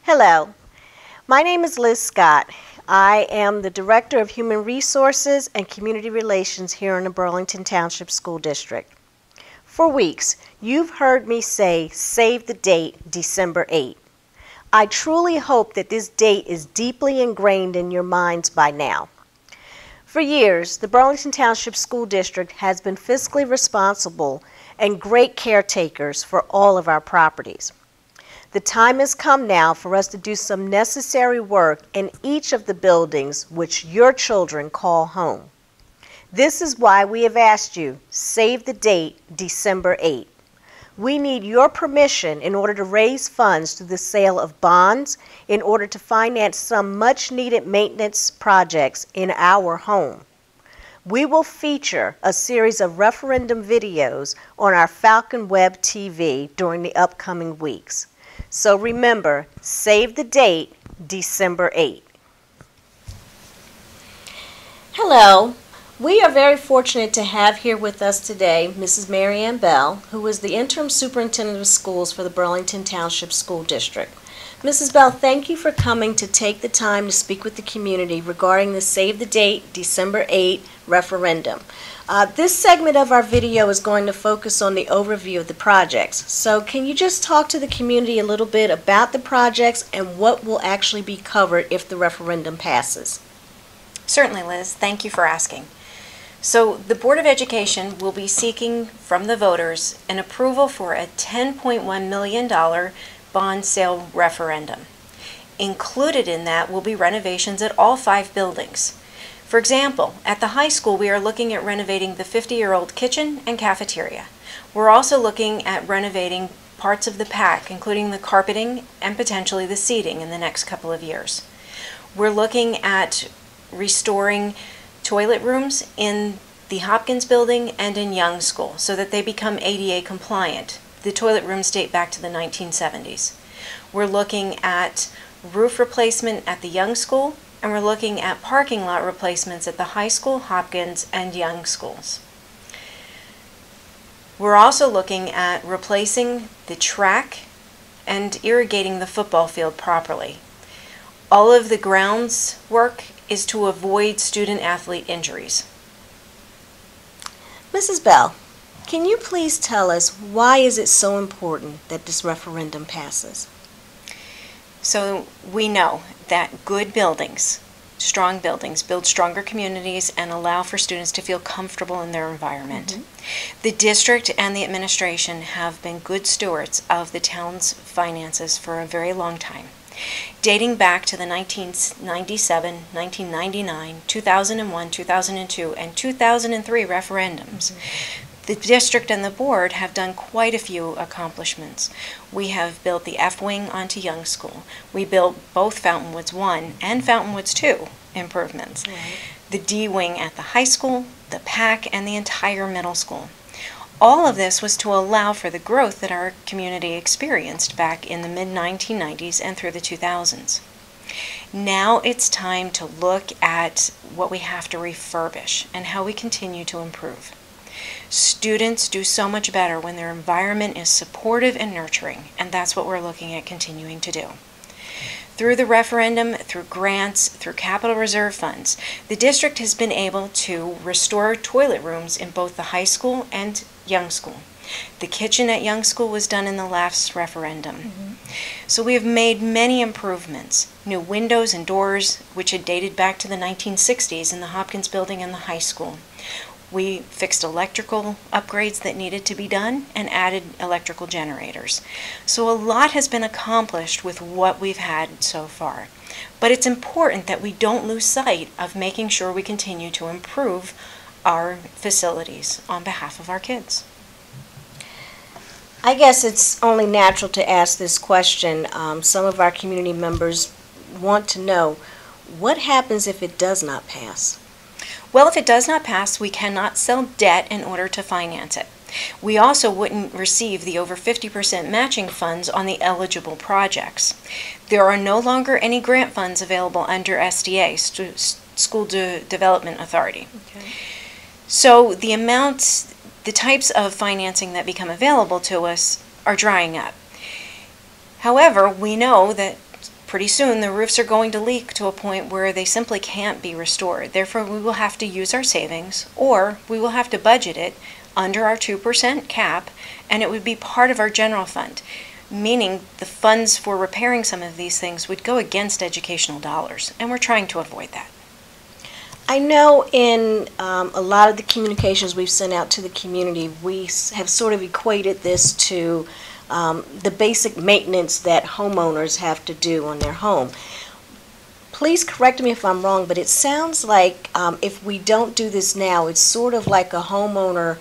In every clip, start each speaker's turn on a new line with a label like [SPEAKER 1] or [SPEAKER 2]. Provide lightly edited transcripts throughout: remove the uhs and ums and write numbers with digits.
[SPEAKER 1] Hello, my name is Liz Scott. I am the Director of Human Resources and Community Relations here in the Burlington Township School District. For weeks, you've heard me say, save the date, December 8. I truly hope that this date is deeply ingrained in your minds by now. For years, the Burlington Township School District has been fiscally responsible and great caretakers for all of our properties. The time has come now for us to do some necessary work in each of the buildings which your children call home. This is why we have asked you, save the date, December 8. We need your permission in order to raise funds through the sale of bonds in order to finance some much-needed maintenance projects in our home. We will feature a series of referendum videos on our Falcon Web TV during the upcoming weeks. So remember, save the date, December 8. Hello. We are very fortunate to have here with us today Mrs. Mary Ann Bell, who is the Interim Superintendent of Schools for the Burlington Township School District. Mrs. Bell, thank you for coming to take the time to speak with the community regarding the Save the Date, December 8 referendum. This segment of our video is going to focus on the overview of the projects. So can you just talk to the community a little bit about the projects and what will actually be covered if the referendum passes?
[SPEAKER 2] Certainly, Liz. Thank you for asking. So the Board of Education will be seeking from the voters an approval for a $10.1 million bond sale referendum. Included in that will be renovations at all 5 buildings. For example, at the high school we are looking at renovating the 50-year-old kitchen and cafeteria. We're also looking at renovating parts of the PAC, including the carpeting and potentially the seating in the next couple of years. We're looking at restoring toilet rooms in the Hopkins building and in Young School so that they become ADA compliant. The toilet rooms date back to the 1970s. We're looking at roof replacement at the Young School, and we're looking at parking lot replacements at the high school, Hopkins, and Young schools. We're also looking at replacing the track and irrigating the football field properly. All of the grounds work is to avoid student-athlete injuries.
[SPEAKER 1] Mrs. Bell, can you please tell us why is it so important that this referendum passes?
[SPEAKER 2] So we know that good buildings, strong buildings, build stronger communities and allow for students to feel comfortable in their environment. The district and the administration have been good stewards of the town's finances for a very long time. Dating back to the 1997, 1999, 2001, 2002, and 2003 referendums, the district and the board have done quite a few accomplishments. We have built the F-wing onto Young School. We built both Fountain Woods 1 and Fountain Woods 2 improvements. The D-wing at the high school, the PAC, and the entire middle school. All of this was to allow for the growth that our community experienced back in the mid-1990s and through the 2000s. Now it's time to look at what we have to refurbish and how we continue to improve. Students do so much better when their environment is supportive and nurturing, and that's what we're looking at continuing to do. Through the referendum, through grants, through capital reserve funds, the district has been able to restore toilet rooms in both the high school and Young School. The kitchen at Young School was done in the last referendum. So we have made many improvements. New windows and doors, which had dated back to the 1960s in the Hopkins building and the high school. We fixed electrical upgrades that needed to be done and added electrical generators. So a lot has been accomplished with what we've had so far. But it's important that we don't lose sight of making sure we continue to improve our facilities on behalf of our kids.
[SPEAKER 1] I guess it's only natural to ask this question. Some of our community members want to know, what happens if it does not pass?
[SPEAKER 2] Well, if it does not pass, we cannot sell debt in order to finance it. We also wouldn't receive the over 50% matching funds on the eligible projects. There are no longer any grant funds available under SDA, School Development Authority. So the amounts, the types of financing that become available to us are drying up. However, we know that pretty soon the roofs are going to leak to a point where they simply can't be restored. Therefore, we will have to use our savings, or we will have to budget it under our 2% cap, and it would be part of our general fund, meaning the funds for repairing some of these things would go against educational dollars, and we're trying to avoid that.
[SPEAKER 1] I know in a lot of the communications we've sent out to the community, we have sort of equated this to the basic maintenance that homeowners have to do on their home. Please correct me if I'm wrong, but it sounds like if we don't do this now, it's sort of like a homeowner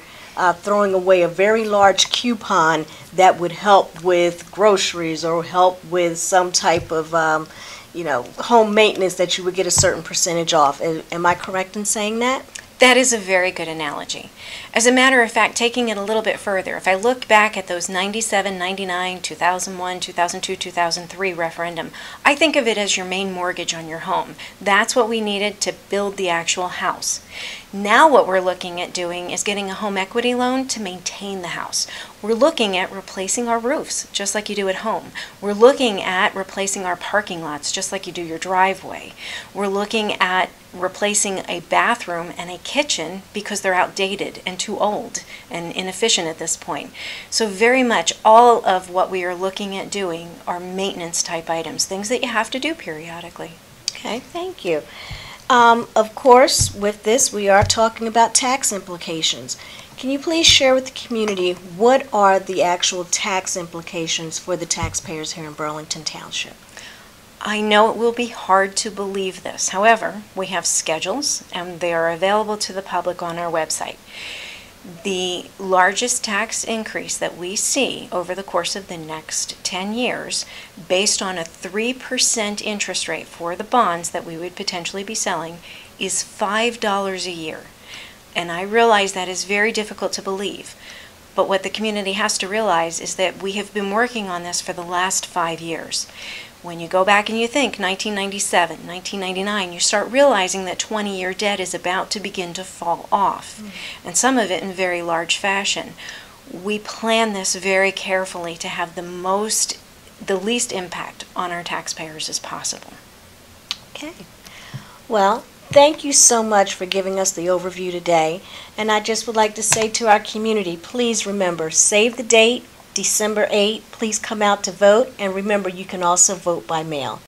[SPEAKER 1] throwing away a very large coupon that would help with groceries or help with some type of home maintenance that you would get a certain percentage off. Am I correct in saying that?
[SPEAKER 2] That is a very good analogy. As a matter of fact, taking it a little bit further, if I look back at those 97, 99, 2001, 2002, 2003 referendum, I think of it as your main mortgage on your home. That's what we needed to build the actual house. Now what we're looking at doing is getting a home equity loan to maintain the house. We're looking at replacing our roofs, just like you do at home. We're looking at replacing our parking lots, just like you do your driveway. We're looking at replacing a bathroom and a kitchen because they're outdated and too old and inefficient at this point. So very much all of what we are looking at doing are maintenance type items, things that you have to do periodically.
[SPEAKER 1] Okay, thank you. Of course, with this, we are talking about tax implications. Can you please share with the community what are the actual tax implications for the taxpayers here in Burlington Township?
[SPEAKER 2] I know it will be hard to believe this. However, we have schedules and they are available to the public on our website. The largest tax increase that we see over the course of the next 10 years, based on a 3% interest rate for the bonds that we would potentially be selling, is $5 a year. And I realize that is very difficult to believe. But what the community has to realize is that we have been working on this for the last 5 years. When you go back and you think 1997, 1999, you start realizing that 20-year debt is about to begin to fall off, and some of it in very large fashion. We plan this very carefully to have the least impact on our taxpayers as possible.
[SPEAKER 1] Okay. Well, thank you so much for giving us the overview today. And I just would like to say to our community, please remember, save the date, December 8th. Please come out to vote. And remember, you can also vote by mail.